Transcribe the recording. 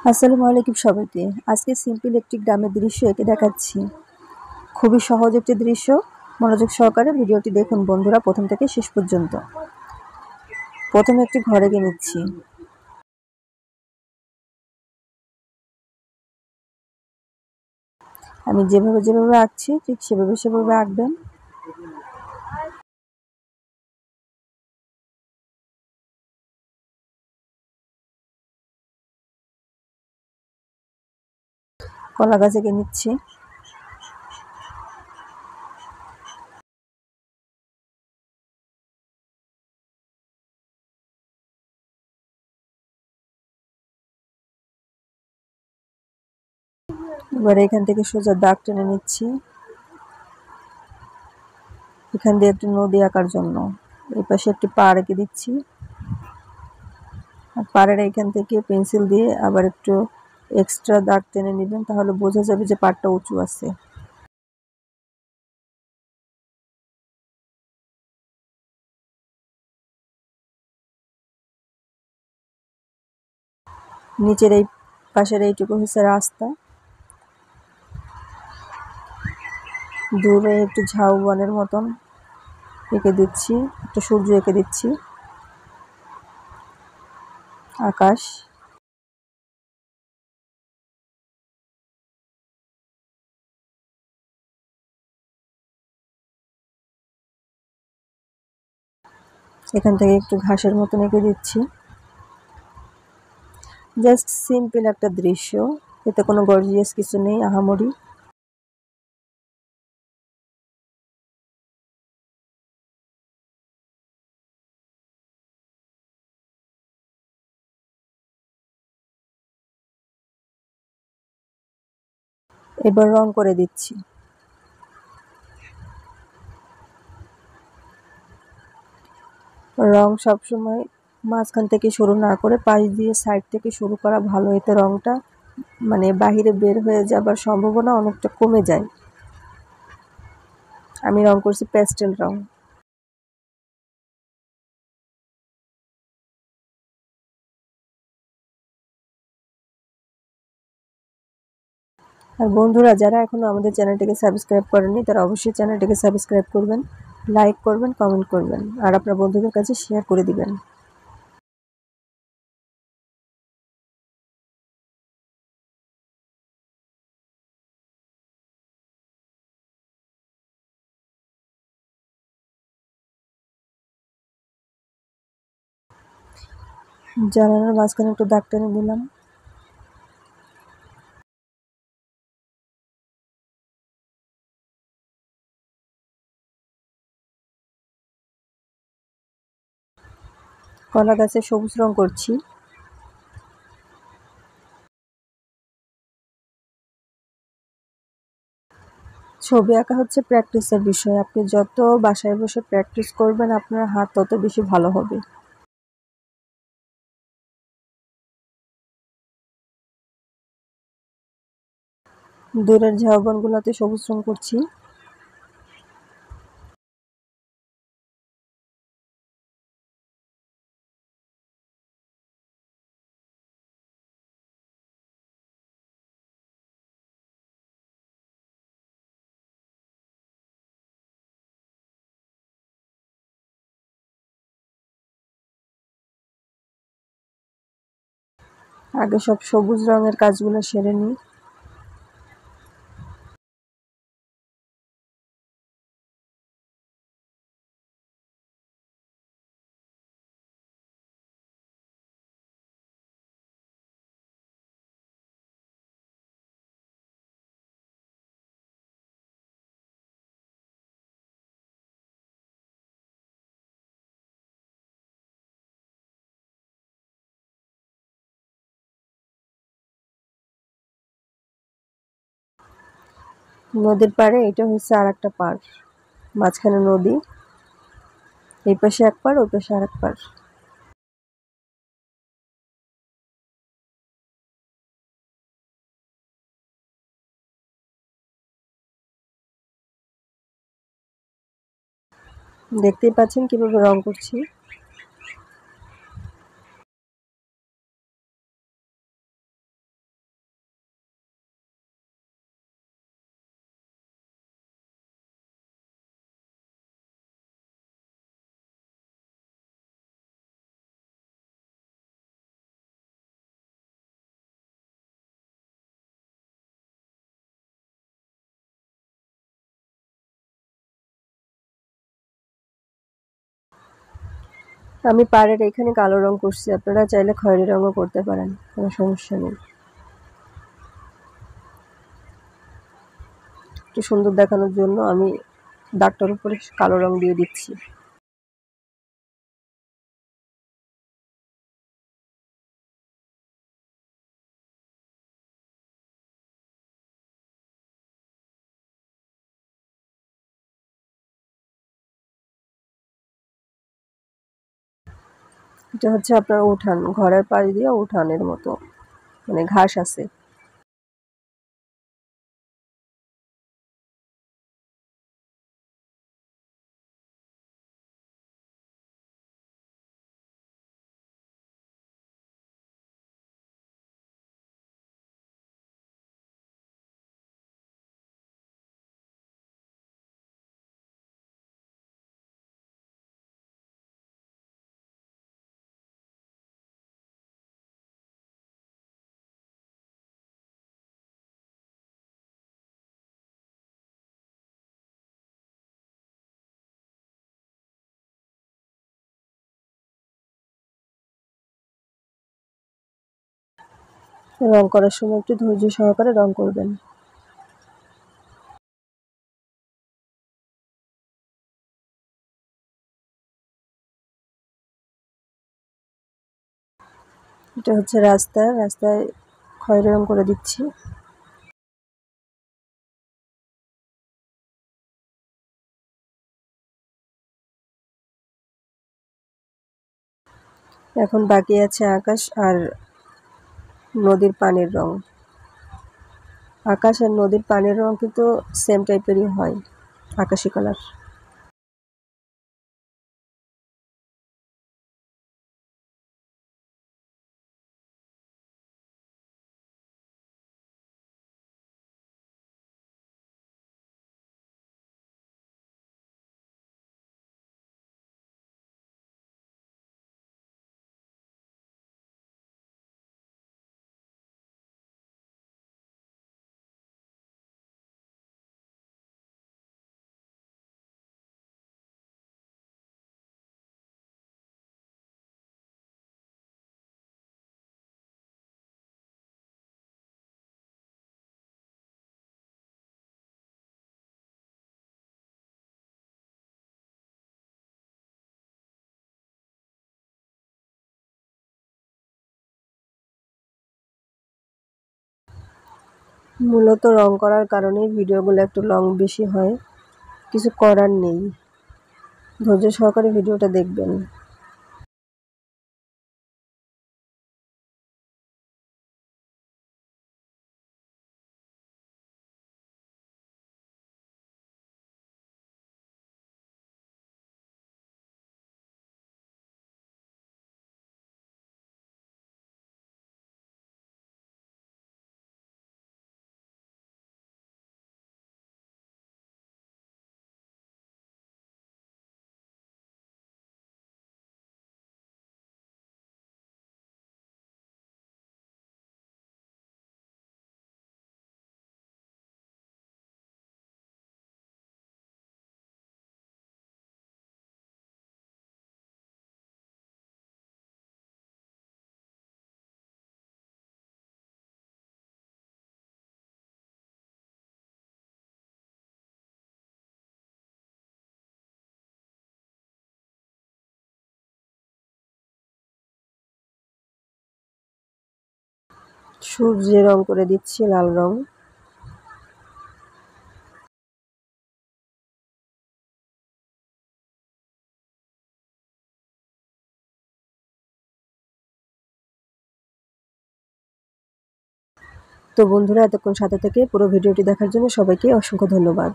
আসসালামু আলাইকুম সবাইকে। আজকে সিম্পল একটি গ্রামের দৃশ্য এঁকে দেখাচ্ছি। খুবই সহজ একটি দৃশ্য। মনোযোগ সহকারে ভিডিওটি দেখুন বন্ধুরা, প্রথম থেকে শেষ পর্যন্ত। প্রথমে একটি ঘর এঁকে নিচ্ছি। আমি যেভাবে যেভাবে আঁকছি ঠিক সেভাবে আঁকবেন। কলা গাছ এঁকে নিচ্ছি। এবার এখান থেকে সোজা দাগ টেনে নিচ্ছি, এখান দিয়ে একটি নদী আঁকার জন্য। এই পাশে একটি পাড় এঁকে দিচ্ছি, আর পাড়ের এখান থেকে পেন্সিল দিয়ে আবার একটু এক্সট্রা দাগ টেনে নেবেন, তাহলে বোঝা যাবে যে পাড়টা উঁচু আছে। নিচের এই পাশের এইটুকু হচ্ছে রাস্তা, দূরে একটু ঝাউবনের মতন এঁকে দিচ্ছি, একটু সূর্য এঁকে দিচ্ছি, আকাশ। এখান থেকে একটু ঘাসের মতন এঁকে দিচ্ছি। জাস্ট সিম্পল একটা দৃশ্য, এতে কোনো গর্জিয়াস কিছু নেই আহামরি। এবার রং করে দিচ্ছি। রং সবসময় মাঝখান থেকে শুরু না করে পাশ দিয়ে সাইড থেকে শুরু করা ভালো, এতে রংটা মানে বাহিরে বের হয়ে যাবার সম্ভাবনা অনেকটা কমে যায়। আমি রং করছি প্যাস্টেল রং। আর বন্ধুরা, যারা এখনো আমাদের চ্যানেলটিকে সাবস্ক্রাইব করেননি তারা অবশ্যই চ্যানেলটিকে সাবস্ক্রাইব করবেন, লাইক করবেন, কমেন্ট করবেন, আর আপনার বন্ধুদের কাছে শেয়ার করে দিবেন। জানালার মাঝখানে একটু দাগ টেনে দিলাম। কলা গাছে সবুজ রং করছি। ছবি আঁকা হচ্ছে প্র্যাকটিসের বিষয়। আপনি যত বাসায় বসে প্র্যাকটিস করবেন আপনার হাত তত বেশি ভালো হবে। দূরের ঝাউবনগুলোতে সবুজ রং করছি। আগে সব সবুজ রঙের কাজগুলো সেরে নিই। নদীর পাড়ে এটা হচ্ছে আর একটা পাড়, মাঝখানে নদী, এই পাশে এক পাড় ওই পাশে আর এক পাড়। দেখতেই পাচ্ছেন কিভাবে রং করছি। আমি পাড়ের এখানে কালো রং করছি, আপনারা চাইলে খয়েরি রঙও করতে পারেন, কোনো সমস্যা নেই। একটু সুন্দর দেখানোর জন্য আমি দাগটার উপরে কালো রং দিয়ে দিচ্ছি। এটা হচ্ছে আপনার উঠান, ঘরের পাশ দিয়ে উঠানের মতো, মানে ঘাস আছে। রং করার সময় একটু ধৈর্য সহকারে রং করবেন। এটা হচ্ছে রাস্তায় খয়েরি রং করে দিচ্ছি। এখন বাকি আছে আকাশ আর নদীর পানির রং। আকাশ আর নদীর পানির রং কিন্তু সেম টাইপেরই হয়, আকাশি কালার। মূলত রং করার কারণেই ভিডিওগুলো একটু লং বেশি হয়, কিছু করার নেই, ধৈর্য সহকারে ভিডিওটা দেখবেন। সূর্যে রং করে দিচ্ছি লাল রং। তো বন্ধুরা, এতক্ষণ সাথে থেকে পুরো ভিডিওটি দেখার জন্য সবাইকে অসংখ্য ধন্যবাদ।